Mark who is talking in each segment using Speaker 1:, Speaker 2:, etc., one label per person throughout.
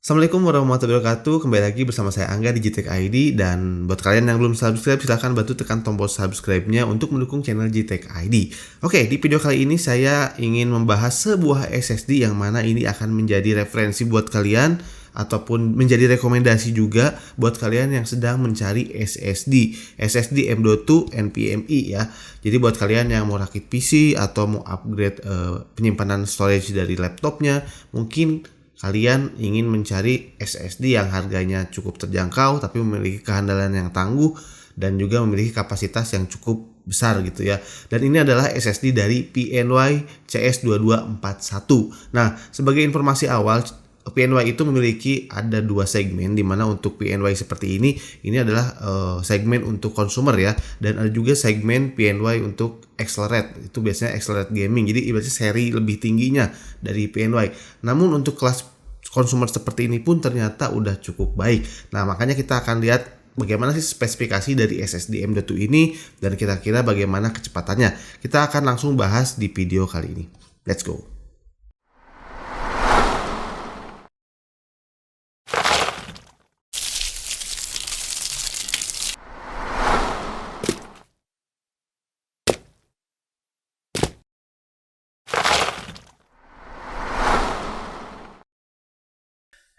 Speaker 1: Assalamualaikum warahmatullahi wabarakatuh. Kembali lagi bersama saya Angga di JTech ID. Dan buat kalian yang belum subscribe, silahkan bantu tekan tombol subscribe-nya untuk mendukung channel JTech ID. Oke, di video kali ini saya ingin membahas sebuah SSD yang mana ini akan menjadi referensi buat kalian ataupun menjadi rekomendasi juga buat kalian yang sedang mencari SSD M.2 NVMe ya. Jadi buat kalian yang mau rakit PC atau mau upgrade penyimpanan storage dari laptopnya, mungkin kalian ingin mencari SSD yang harganya cukup terjangkau tapi memiliki kehandalan yang tangguh dan juga memiliki kapasitas yang cukup besar gitu ya. Dan ini adalah SSD dari PNY CS2241. Nah, sebagai informasi awal, PNY itu memiliki ada dua segmen, di mana untuk PNY seperti ini adalah segmen untuk consumer ya, dan ada juga segmen PNY untuk accelerate, itu biasanya accelerate gaming, jadi ibaratnya seri lebih tingginya dari PNY. Namun untuk kelas consumer seperti ini pun ternyata udah cukup baik. Nah, makanya kita akan lihat bagaimana sih spesifikasi dari SSD M.2 ini dan kira-kira bagaimana kecepatannya. Kita akan langsung bahas di video kali ini. Let's go.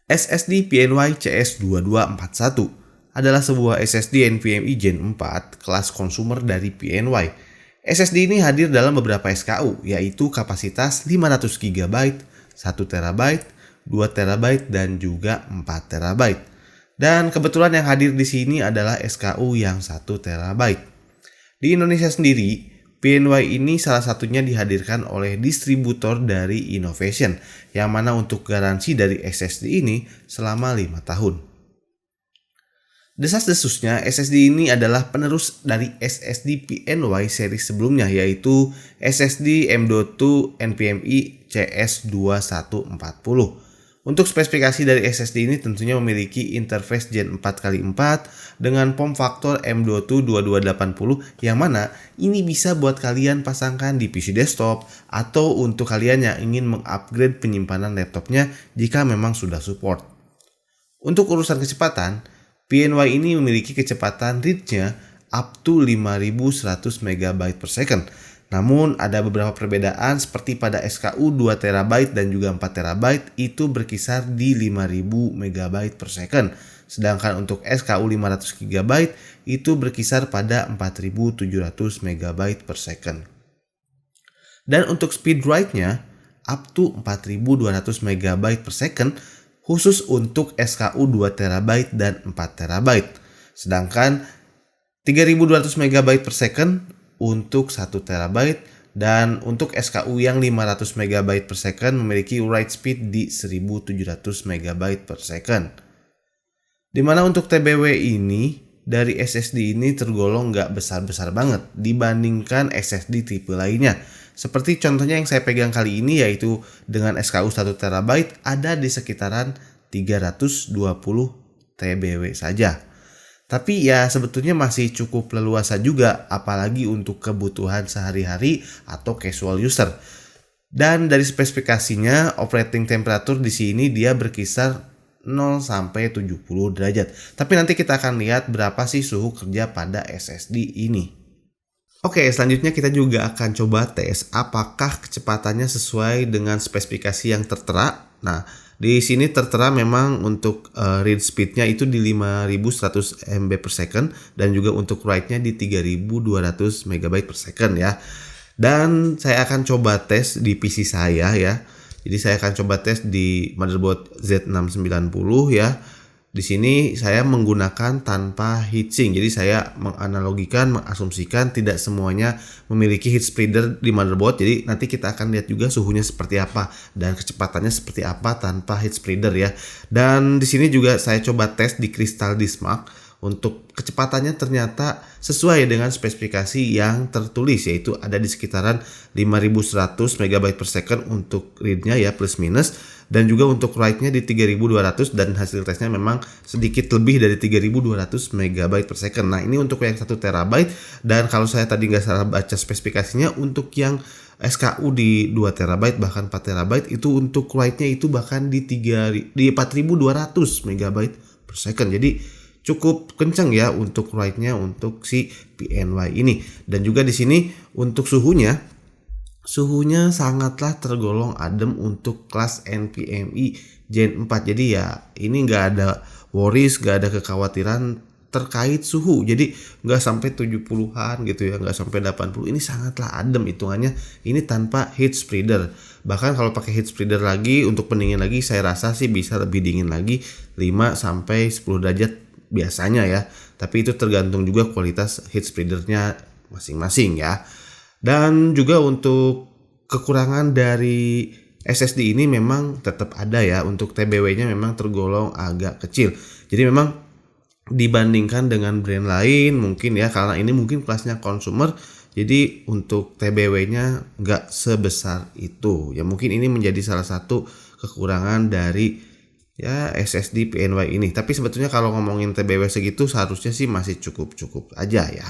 Speaker 1: SSD PNY CS2241 adalah sebuah SSD NVMe Gen 4 kelas consumer dari PNY. SSD ini hadir dalam beberapa SKU, yaitu kapasitas 500 GB, 1 TB, 2 TB, dan juga 4 TB. Dan kebetulan yang hadir di sini adalah SKU yang 1 TB. Di Indonesia sendiri, PNY ini salah satunya dihadirkan oleh distributor dari Innovation, yang mana untuk garansi dari SSD ini selama 5 tahun. Desas-desusnya, SSD ini adalah penerus dari SSD PNY seri sebelumnya, yaitu SSD M.2 NVMe CS2140. Untuk spesifikasi dari SSD ini tentunya memiliki interface Gen 4x4 dengan form factor M.2 2280, yang mana ini bisa buat kalian pasangkan di PC desktop atau untuk kalian yang ingin mengupgrade penyimpanan laptopnya jika memang sudah support. Untuk urusan kecepatan, PNY ini memiliki kecepatan read-nya up to 5100 MB per second. Namun ada beberapa perbedaan seperti pada SKU 2 TB dan juga 4 TB itu berkisar di 5000 MB per second. Sedangkan untuk SKU 500 GB itu berkisar pada 4700 MB per second. Dan untuk speed write-nya up to 4200 MB per second khusus untuk SKU 2 TB dan 4 TB. Sedangkan 3200 MB per second untuk 1 TB, dan untuk SKU yang 500 MB per second memiliki write speed di 1700 MB per second. Dimana untuk TBW ini dari SSD ini tergolong nggak besar-besar banget dibandingkan SSD tipe lainnya. Seperti contohnya yang saya pegang kali ini, yaitu dengan SKU 1 TB ada di sekitaran 320 TBW saja. Tapi ya sebetulnya masih cukup leluasa juga, apalagi untuk kebutuhan sehari-hari atau casual user. Dan dari spesifikasinya, operating temperature di sini dia berkisar 0 sampai 70 derajat. Tapi nanti kita akan lihat berapa sih suhu kerja pada SSD ini. Oke, selanjutnya kita juga akan coba tes apakah kecepatannya sesuai dengan spesifikasi yang tertera. Nah, di sini tertera memang untuk read speednya itu di 5100 MB per second dan juga untuk write-nya di 3200 MB per second ya. Dan saya akan coba tes di PC saya ya. Jadi saya akan coba tes di motherboard Z690 ya. Di sini saya menggunakan tanpa heatsink. Jadi saya menganalogikan, mengasumsikan tidak semuanya memiliki heat spreader di motherboard. Jadi nanti kita akan lihat juga suhunya seperti apa dan kecepatannya seperti apa tanpa heat spreader ya. Dan di sini juga saya coba tes di Crystal Disk Mark. Untuk kecepatannya ternyata sesuai dengan spesifikasi yang tertulis, yaitu ada di sekitaran 5100 MB per second untuk read-nya ya, plus minus, dan juga untuk write-nya di 3200, dan hasil tesnya memang sedikit lebih dari 3200 MB per second. Nah, ini untuk yang 1 TB, dan kalau saya tadi nggak salah baca spesifikasinya, untuk yang SKU di 2 TB bahkan 4 TB itu untuk write-nya itu bahkan di 4200 MB per second. Jadi cukup kencang ya untuk write-nya untuk si PNY ini. Dan juga di sini untuk suhunya sangatlah tergolong adem untuk kelas NVMe Gen 4. Jadi ya ini nggak ada worries, nggak ada kekhawatiran terkait suhu. Jadi nggak sampai 70-an gitu ya, nggak sampai 80. Ini sangatlah adem hitungannya. Ini tanpa heat spreader. Bahkan kalau pakai heat spreader lagi untuk pendingin lagi, saya rasa sih bisa lebih dingin lagi 5 sampai 10 derajat biasanya ya. Tapi itu tergantung juga kualitas heat spreadernya masing-masing ya. Dan juga untuk kekurangan dari SSD ini memang tetap ada ya. Untuk TBW-nya memang tergolong agak kecil. Jadi memang dibandingkan dengan brand lain mungkin ya, karena ini mungkin kelasnya consumer, jadi untuk TBW-nya nggak sebesar itu ya. Mungkin ini menjadi salah satu kekurangan dari ya SSD PNY ini. Tapi sebetulnya kalau ngomongin TBW segitu seharusnya sih masih cukup aja ya.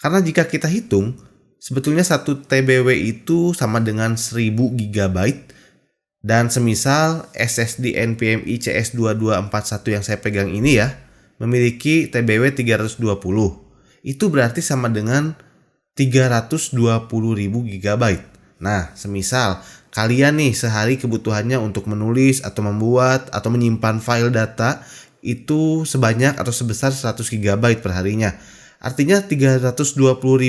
Speaker 1: Karena jika kita hitung sebetulnya satu TBW itu sama dengan 1000 GB. Dan semisal SSD NVMe CS2241 yang saya pegang ini ya memiliki TBW 320. Itu berarti sama dengan 320.000 GB. Nah, semisal kalian nih sehari kebutuhannya untuk menulis atau membuat atau menyimpan file data itu sebanyak atau sebesar 100 GB per harinya. Artinya 320.000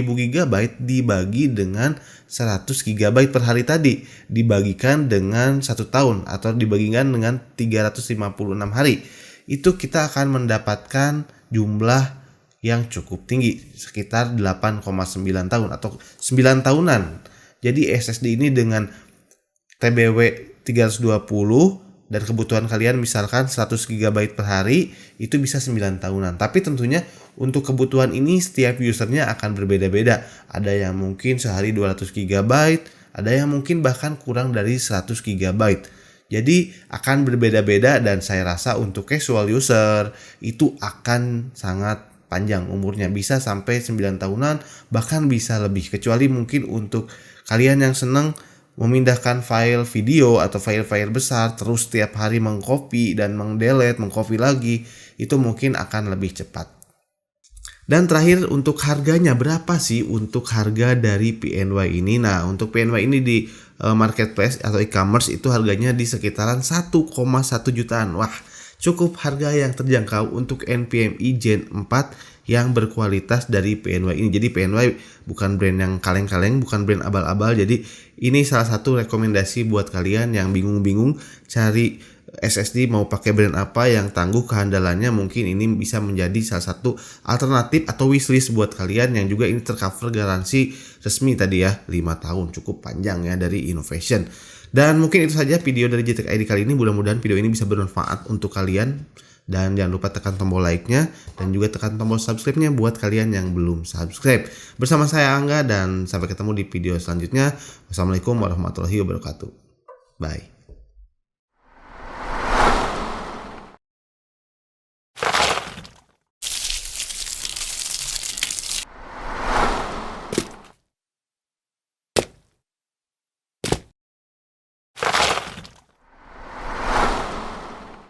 Speaker 1: GB dibagi dengan 100 GB per hari tadi dibagikan dengan 1 tahun atau dibagikan dengan 356 hari. Itu kita akan mendapatkan jumlah yang cukup tinggi, sekitar 8,9 tahun atau 9 tahunan. Jadi SSD ini dengan TBW 320 dan kebutuhan kalian misalkan 100 GB per hari, itu bisa 9 tahunan. Tapi tentunya untuk kebutuhan ini setiap usernya akan berbeda-beda. Ada yang mungkin sehari 200 GB, ada yang mungkin bahkan kurang dari 100 GB. Jadi akan berbeda-beda dan saya rasa untuk casual user itu akan sangat panjang umurnya, bisa sampai 9 tahunan bahkan bisa lebih, kecuali mungkin untuk kalian yang senang memindahkan file video atau file-file besar terus setiap hari mengcopy dan mengdelete, mengcopy lagi, itu mungkin akan lebih cepat. Dan terakhir untuk harganya, berapa sih untuk harga dari PNY ini? Nah, untuk PNY ini di marketplace atau e-commerce itu harganya di sekitaran 1,1 jutaan. Wah, cukup harga yang terjangkau untuk NVMe Gen 4 yang berkualitas dari PNY ini. Jadi PNY bukan brand yang kaleng-kaleng, bukan brand abal-abal. Jadi ini salah satu rekomendasi buat kalian yang bingung-bingung cari SSD mau pakai brand apa yang tangguh kehandalannya. Mungkin ini bisa menjadi salah satu alternatif atau wishlist buat kalian yang juga ini tercover garansi resmi tadi ya, 5 tahun, cukup panjang ya dari Innovation. Dan mungkin itu saja video dari JTech ID kali ini. Mudah-mudahan video ini bisa bermanfaat untuk kalian. Dan jangan lupa tekan tombol like-nya dan juga tekan tombol subscribe-nya buat kalian yang belum subscribe. Bersama saya Angga dan sampai ketemu di video selanjutnya. Wassalamualaikum warahmatullahi wabarakatuh. Bye.